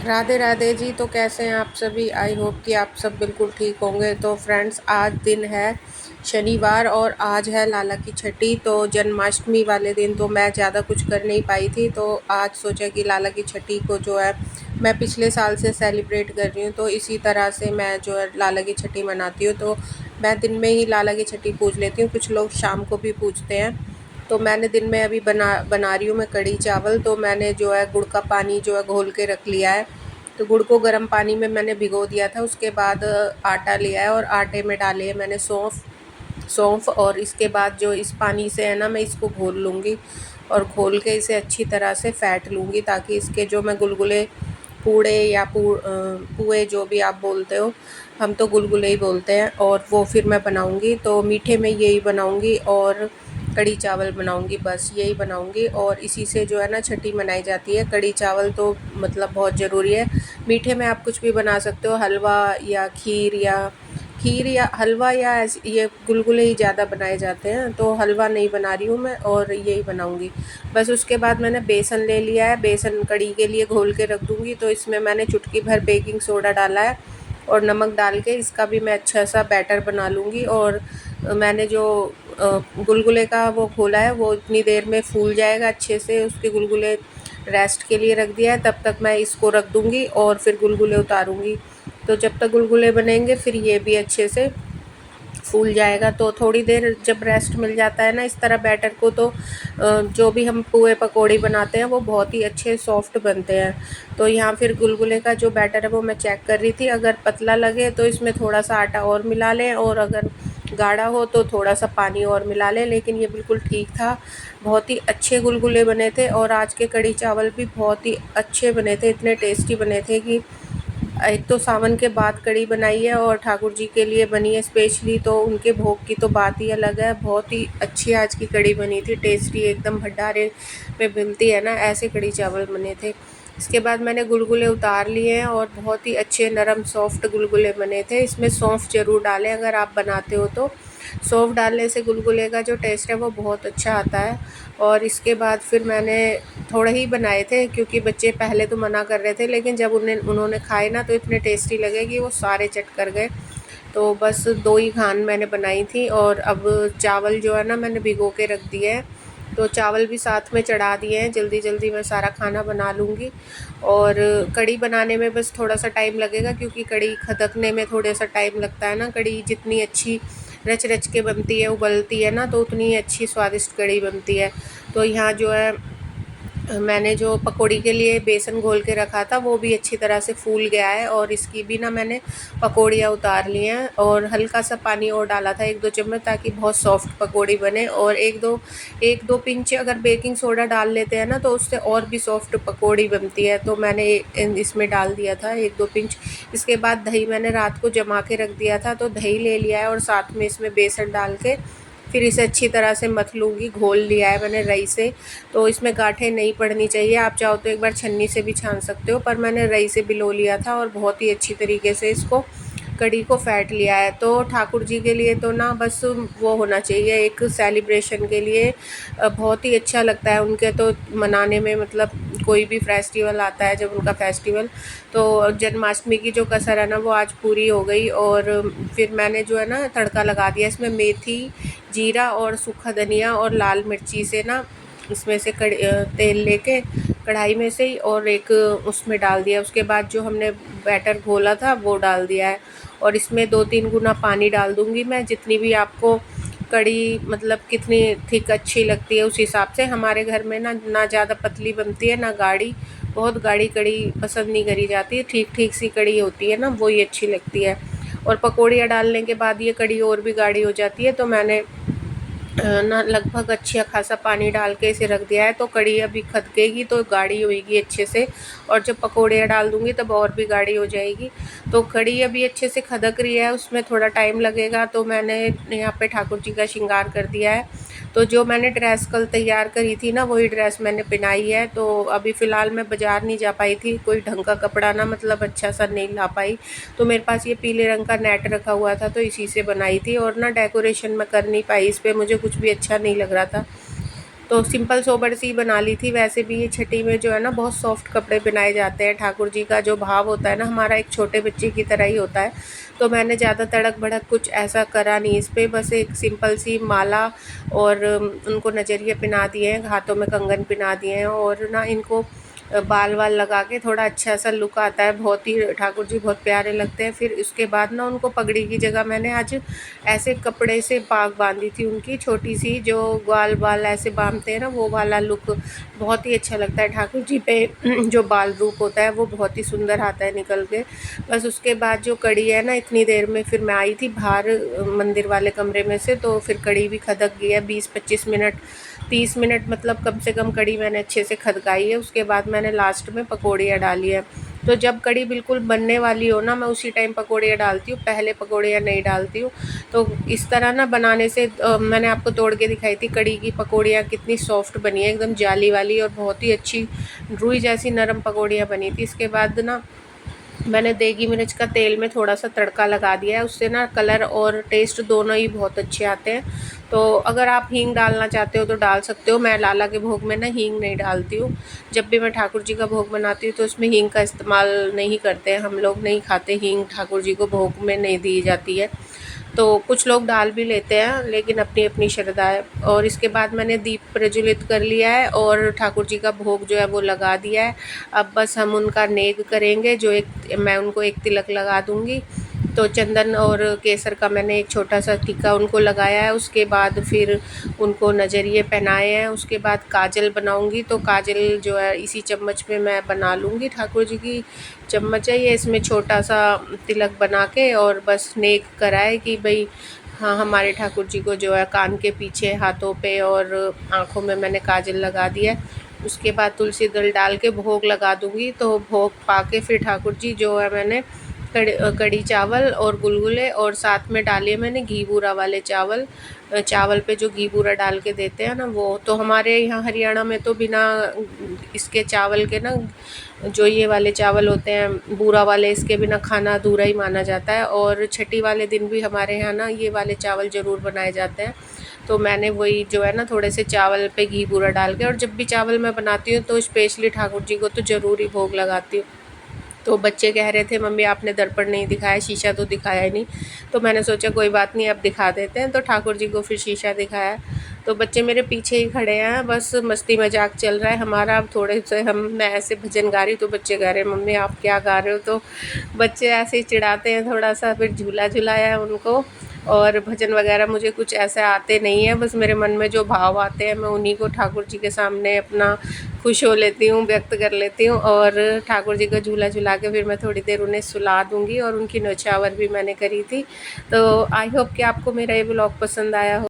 राधे राधे जी। तो कैसे हैं आप सभी? आई होप कि आप सब बिल्कुल ठीक होंगे। तो फ्रेंड्स, आज दिन है शनिवार और आज है लाला की छठी। तो जन्माष्टमी वाले दिन तो मैं ज़्यादा कुछ कर नहीं पाई थी, तो आज सोचा कि लाला की छठी को जो है मैं पिछले साल से सेलिब्रेट कर रही हूँ, तो इसी तरह से मैं जो है लाला की छठी मनाती हूँ। तो मैं दिन में ही लाला की छठी पूज लेती हूँ, कुछ लोग शाम को भी पूजते हैं। तो मैंने दिन में अभी बना रही हूँ मैं कढ़ी चावल। तो मैंने जो है गुड़ का पानी जो है घोल के रख लिया है। तो गुड़ को गर्म पानी में मैंने भिगो दिया था। उसके बाद आटा लिया है और आटे में डाले है मैंने सौंफ। और इसके बाद जो इस पानी से है ना, मैं इसको घोल लूँगी और घोल के इसे अच्छी तरह से फ़ैट लूँगी, ताकि इसके जो मैं गुलगुले पूड़े या पुए जो भी आप बोलते हो, हम तो गुलगुले ही बोलते हैं, और वो फिर मैं बनाऊँगी। तो मीठे में यही बनाऊँगी और कढ़ी चावल बनाऊँगी, बस यही बनाऊँगी। और इसी से जो है ना छठी मनाई जाती है। कढ़ी चावल तो मतलब बहुत ज़रूरी है। मीठे में आप कुछ भी बना सकते हो, हलवा या खीर या हलवा या ये गुलगुले ही ज़्यादा बनाए जाते हैं। तो हलवा नहीं बना रही हूँ मैं, और यही बनाऊँगी बस। उसके बाद मैंने बेसन ले लिया है, बेसन कढ़ी के लिए घोल के रख दूँगी। तो इसमें मैंने चुटकी भर बेकिंग सोडा डाला है और नमक डाल के इसका भी मैं अच्छा सा बैटर बना लूँगी। और मैंने जो गुलगुले का वो खोला है, वो इतनी देर में फूल जाएगा अच्छे से। उसके गुलगुले रेस्ट के लिए रख दिया है, तब तक मैं इसको रख दूँगी और फिर गुलगुले उतारूँगी। तो जब तक गुलगुले बनेंगे फिर ये भी अच्छे से फूल जाएगा। तो थोड़ी देर जब रेस्ट मिल जाता है ना इस तरह बैटर को, तो जो भी हम पुए पकौड़ी बनाते हैं वो बहुत ही अच्छे सॉफ्ट बनते हैं। तो यहाँ फिर गुलगुले का जो बैटर है वो मैं चेक कर रही थी, अगर पतला लगे तो इसमें थोड़ा सा आटा और मिला लें, और अगर गाढ़ा हो तो थोड़ा सा पानी और मिला लें। लेकिन ये बिल्कुल ठीक था, बहुत ही अच्छे गुलगुले बने थे। और आज के कढ़ी चावल भी बहुत ही अच्छे बने थे, इतने टेस्टी बने थे कि एक तो सावन के बाद कढ़ी बनाई है और ठाकुर जी के लिए बनी है स्पेशली, तो उनके भोग की तो बात ही अलग है। बहुत ही अच्छी आज की कढ़ी बनी थी, टेस्टी एकदम भंडारे में मिलती है ना, ऐसे कढ़ी चावल बने थे। इसके बाद मैंने गुलगुले उतार लिए हैं और बहुत ही अच्छे नरम सॉफ्ट गुलगुले बने थे। इसमें सौंफ ज़रूर डालें अगर आप बनाते हो तो। सौंफ डालने से गुलगुले का जो टेस्ट है वो बहुत अच्छा आता है। और इसके बाद फिर मैंने थोड़े ही बनाए थे, क्योंकि बच्चे पहले तो मना कर रहे थे, लेकिन जब उन्होंने खाए ना तो इतने टेस्टी लगे कि वो सारे चट कर गए। तो बस 2 ही खान मैंने बनाई थी। और अब चावल जो है ना मैंने भिगो के रख दिए हैं, तो चावल भी साथ में चढ़ा दिए हैं। जल्दी जल्दी मैं सारा खाना बना लूँगी। और कढ़ी बनाने में बस थोड़ा सा टाइम लगेगा, क्योंकि कढ़ी खदकने में थोड़ा सा टाइम लगता है ना। कढ़ी जितनी अच्छी रच रच के बनती है, उबलती है ना, तो उतनी ही अच्छी स्वादिष्ट कढ़ी बनती है। तो यहाँ जो है मैंने जो पकौड़ी के लिए बेसन घोल के रखा था वो भी अच्छी तरह से फूल गया है, और इसकी भी ना मैंने पकौड़ियाँ उतार ली हैं। और हल्का सा पानी और डाला था 1-2 चम्मच, ताकि बहुत सॉफ्ट पकौड़ी बने। और 1-2 पिंच अगर बेकिंग सोडा डाल लेते हैं ना तो उससे और भी सॉफ्ट पकौड़ी बनती है। तो मैंने इसमें डाल दिया था 1-2 पिंच। इसके बाद दही मैंने रात को जमा के रख दिया था, तो दही ले लिया है और साथ में इसमें बेसन डाल के फिर इसे अच्छी तरह से मथ लूँगी। घोल लिया है मैंने रई से, तो इसमें गांठें नहीं पड़नी चाहिए। आप चाहो तो एक बार छन्नी से भी छान सकते हो, पर मैंने रई से भिगो लिया था और बहुत ही अच्छी तरीके से इसको कढ़ी को फ़ैट लिया है। तो ठाकुर जी के लिए तो ना बस वो होना चाहिए, एक सेलिब्रेशन के लिए बहुत ही अच्छा लगता है उनके तो मनाने में। मतलब कोई भी फेस्टिवल आता है, जब उनका फेस्टिवल, तो जन्माष्टमी की जो कसर है ना वो आज पूरी हो गई। और फिर मैंने जो है ना तड़का लगा दिया इसमें मेथी, जीरा और सूखा धनिया और लाल मिर्ची से ना, इसमें से तेल लेके कढ़ाई में से ही और एक उसमें डाल दिया। उसके बाद जो हमने बैटर घोला था वो डाल दिया है। और इसमें 2-3 गुना पानी डाल दूँगी मैं, जितनी भी आपको कढ़ी मतलब कितनी थिक अच्छी लगती है उस हिसाब से। हमारे घर में ना ज़्यादा पतली बनती है ना गाढ़ी, बहुत गाढ़ी कढ़ी पसंद नहीं करी जाती है। ठीक ठीक सी कढ़ी होती है ना, वही अच्छी लगती है। और पकौड़ियाँ डालने के बाद ये कढ़ी और भी गाढ़ी हो जाती है, तो मैंने ना लगभग अच्छा खासा पानी डाल के इसे रख दिया है। तो कढ़ी अभी खदकेगी तो गाढ़ी होएगी अच्छे से, और जब पकौड़ियाँ डाल दूँगी तब और भी गाढ़ी हो जाएगी। तो कढ़ी अभी अच्छे से खदक रही है, उसमें थोड़ा टाइम लगेगा। तो मैंने यहाँ पे ठाकुर जी का श्रृंगार कर दिया है। तो जो मैंने ड्रेस कल तैयार करी थी ना, वही ड्रेस मैंने पहनाई है। तो अभी फ़िलहाल मैं बाज़ार नहीं जा पाई थी, कोई ढंग का कपड़ा ना मतलब अच्छा सा नहीं ला पाई। तो मेरे पास ये पीले रंग का नेट रखा हुआ था, तो इसी से बनाई थी। और ना डेकोरेशन मैं कर नहीं पाई, इस पर मुझे कुछ भी अच्छा नहीं लग रहा था। तो सिंपल सोबर सी बना ली थी। वैसे भी ये छठी में जो है ना बहुत सॉफ्ट कपड़े पहनाए जाते हैं। ठाकुर जी का जो भाव होता है ना हमारा एक छोटे बच्चे की तरह ही होता है। तो मैंने ज़्यादा तड़क भड़क कुछ ऐसा करा नहीं इस पे, बस एक सिंपल सी माला और उनको नजरिए पहना दिए हैं, हाथों में कंगन पहना दिए हैं और ना इनको बाल वाल लगा के थोड़ा अच्छा सा लुक आता है। बहुत ही ठाकुर जी बहुत प्यारे लगते हैं। फिर उसके बाद ना उनको पगड़ी की जगह मैंने आज ऐसे कपड़े से पाग बांधी थी उनकी, छोटी सी जो ग्वाल बाल ऐसे बांधते हैं ना, वो वाला लुक बहुत ही अच्छा लगता है ठाकुर जी पे। जो बाल रूप होता है वो बहुत ही सुंदर आता है निकल के। बस उसके बाद जो कड़ी है ना, इतनी देर में फिर मैं आई थी बाहर मंदिर वाले कमरे में से, तो फिर कड़ी भी खदक गई है। 20-25 मिनट 30 मिनट मतलब कम से कम कड़ी मैंने अच्छे से खदकाई है। उसके बाद मैंने लास्ट में पकौड़ियाँ डाली है। तो जब कड़ी बिल्कुल बनने वाली हो ना, मैं उसी टाइम पकौड़ियाँ डालती हूँ, पहले पकौड़ियाँ नहीं डालती हूँ। तो इस तरह ना बनाने से मैंने आपको तोड़ के दिखाई थी कड़ी की पकौड़ियाँ कितनी सॉफ्ट बनी है, एकदम जाली वाली और बहुत ही अच्छी रुई जैसी नरम पकौड़ियाँ बनी थी। इसके बाद ना मैंने देगी मिर्च का तेल में थोड़ा सा तड़का लगा दिया है, उससे ना कलर और टेस्ट दोनों ही बहुत अच्छे आते हैं। तो अगर आप हींग डालना चाहते हो तो डाल सकते हो। मैं लाला के भोग में ना हींग नहीं डालती हूँ। जब भी मैं ठाकुर जी का भोग बनाती हूँ तो उसमें हींग का इस्तेमाल नहीं करते हैं, हम लोग नहीं खाते हींग, ठाकुर जी को भोग में नहीं दी जाती है। तो कुछ लोग डाल भी लेते हैं, लेकिन अपनी अपनी श्रद्धा है। और इसके बाद मैंने दीप प्रज्वलित कर लिया है और ठाकुर जी का भोग जो है वो लगा दिया है। अब बस हम उनका नेग करेंगे, जो एक मैं उनको एक तिलक लगा दूँगी। तो चंदन और केसर का मैंने एक छोटा सा टीका उनको लगाया है। उसके बाद फिर उनको नजरिए पहनाए हैं। उसके बाद काजल बनाऊंगी, तो काजल जो है इसी चम्मच में मैं बना लूँगी। ठाकुर जी की चम्मच है ये, इसमें छोटा सा तिलक बना के और बस नेक कराए कि भाई हाँ, हमारे ठाकुर जी को जो है कान के पीछे, हाथों पे और आँखों में मैंने काजल लगा दिया है। उसके बाद तुलसी दल डाल के भोग लगा दूँगी। तो भोग पा के फिर ठाकुर जी जो है मैंने कड़ी चावल और गुलगुले और साथ में डाले मैंने घी बूरा वाले चावल। चावल पे जो घी बूरा डाल के देते हैं ना, वो तो हमारे यहाँ हरियाणा में तो बिना इसके चावल के ना, जो ये वाले चावल होते हैं बूरा वाले, इसके बिना खाना अधूरा ही माना जाता है। और छठी वाले दिन भी हमारे यहाँ ना ये वाले चावल ज़रूर बनाए जाते हैं। तो मैंने वही जो है ना थोड़े से चावल पे घी बूरा डाल के, और जब भी चावल मैं बनाती हूँ तो स्पेशली ठाकुर जी को तो ज़रूर ही भोग लगाती हूँ। तो बच्चे कह रहे थे मम्मी आपने दर्पण नहीं दिखाया, शीशा तो दिखाया ही नहीं। तो मैंने सोचा कोई बात नहीं अब दिखा देते हैं, तो ठाकुर जी को फिर शीशा दिखाया। तो बच्चे मेरे पीछे ही खड़े हैं, बस मस्ती मजाक चल रहा है हमारा। अब थोड़े से मैं ऐसे भजन गा रही हूँ तो बच्चे गा रहे हैं मम्मी आप क्या गा रहे हो। तो बच्चे ऐसे ही चिढ़ाते हैं थोड़ा सा। फिर झूला झुलाया है उनको। और भजन वगैरह मुझे कुछ ऐसे आते नहीं है, बस मेरे मन में जो भाव आते हैं मैं उन्हीं को ठाकुर जी के सामने अपना खुश हो लेती हूँ, व्यक्त कर लेती हूँ। और ठाकुर जी का झूला झुला के फिर मैं थोड़ी देर उन्हें सुला दूँगी। और उनकी नौछावर भी मैंने करी थी। तो आई होप कि आपको मेरा ये ब्लॉग पसंद आया हो।